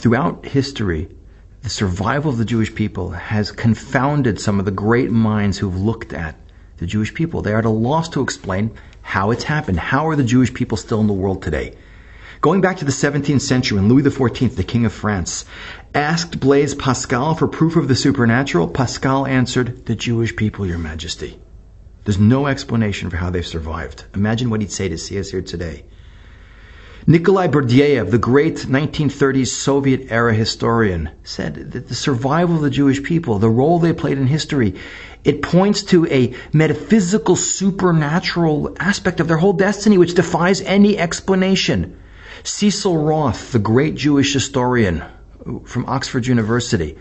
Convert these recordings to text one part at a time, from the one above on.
Throughout history, the survival of the Jewish people has confounded some of the great minds who've looked at the Jewish people. They are at a loss to explain how it's happened. How are the Jewish people still in the world today? Going back to the 17th century, when Louis XIV, the King of France, asked Blaise Pascal for proof of the supernatural, Pascal answered, "The Jewish people, Your Majesty." There's no explanation for how they've survived. Imagine what he'd say to see us here today. Nikolai Berdyaev, the great 1930s Soviet-era historian, said that the survival of the Jewish people, the role they played in history, it points to a metaphysical, supernatural aspect of their whole destiny which defies any explanation. Cecil Roth, the great Jewish historian from Oxford University,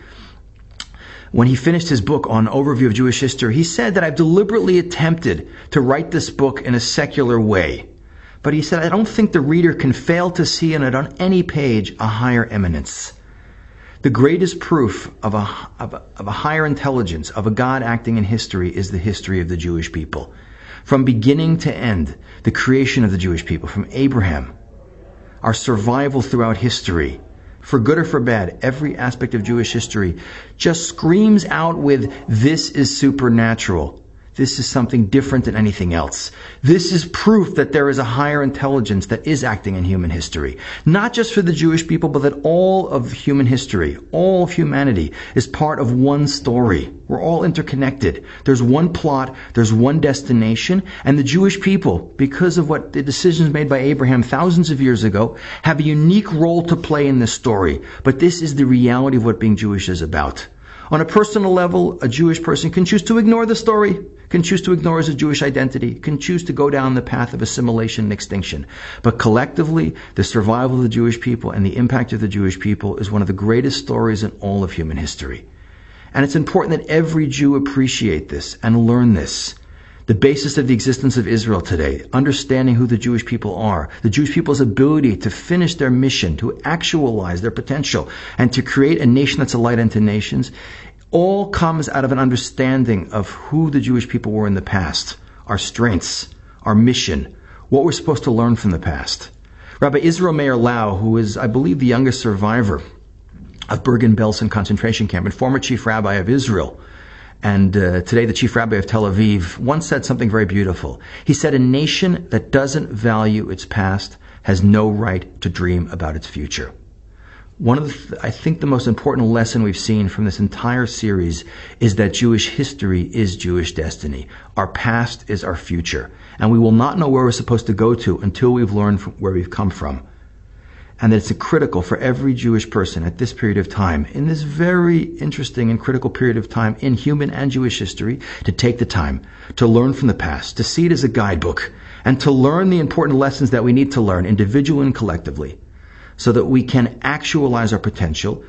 when he finished his book on overview of Jewish history, he said that I've deliberately attempted to write this book in a secular way. But he said, I don't think the reader can fail to see in it on any page a higher eminence. The greatest proof of a higher intelligence, of a God acting in history, is the history of the Jewish people. From beginning to end, the creation of the Jewish people, from Abraham, our survival throughout history, for good or for bad, every aspect of Jewish history just screams out with, this is supernatural. This is something different than anything else. This is proof that there is a higher intelligence that is acting in human history. Not just for the Jewish people, but that all of human history, all of humanity, is part of one story. We're all interconnected. There's one plot, there's one destination, and the Jewish people, because of what the decisions made by Abraham thousands of years ago, have a unique role to play in this story. But this is the reality of what being Jewish is about. On a personal level, a Jewish person can choose to ignore the story, can choose to ignore his Jewish identity, can choose to go down the path of assimilation and extinction. But collectively, the survival of the Jewish people and the impact of the Jewish people is one of the greatest stories in all of human history. And it's important that every Jew appreciate this and learn this. The basis of the existence of Israel today, understanding who the Jewish people are, the Jewish people's ability to finish their mission, to actualize their potential, and to create a nation that's a light unto nations, all comes out of an understanding of who the Jewish people were in the past, our strengths, our mission, what we're supposed to learn from the past. Rabbi Israel Meir Lau, who is, I believe, the youngest survivor of Bergen-Belsen concentration camp and former chief rabbi of Israel, and today the chief rabbi of Tel Aviv, once said something very beautiful. He said, a nation that doesn't value its past has no right to dream about its future. One of I think the most important lesson we've seen from this entire series is that Jewish history is Jewish destiny. Our past is our future. And we will not know where we're supposed to go to until we've learned from where we've come from. And that it's critical for every Jewish person at this period of time, in this very interesting and critical period of time in human and Jewish history, to take the time to learn from the past, to see it as a guidebook, and to learn the important lessons that we need to learn individually and collectively, so that we can actualize our potential,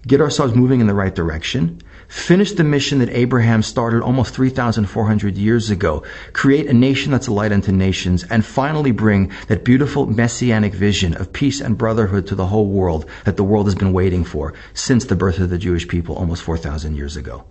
get ourselves moving in the right direction, finish the mission that Abraham started almost 3,400 years ago, create a nation that's a light unto nations, and finally bring that beautiful messianic vision of peace and brotherhood to the whole world that the world has been waiting for since the birth of the Jewish people almost 4,000 years ago.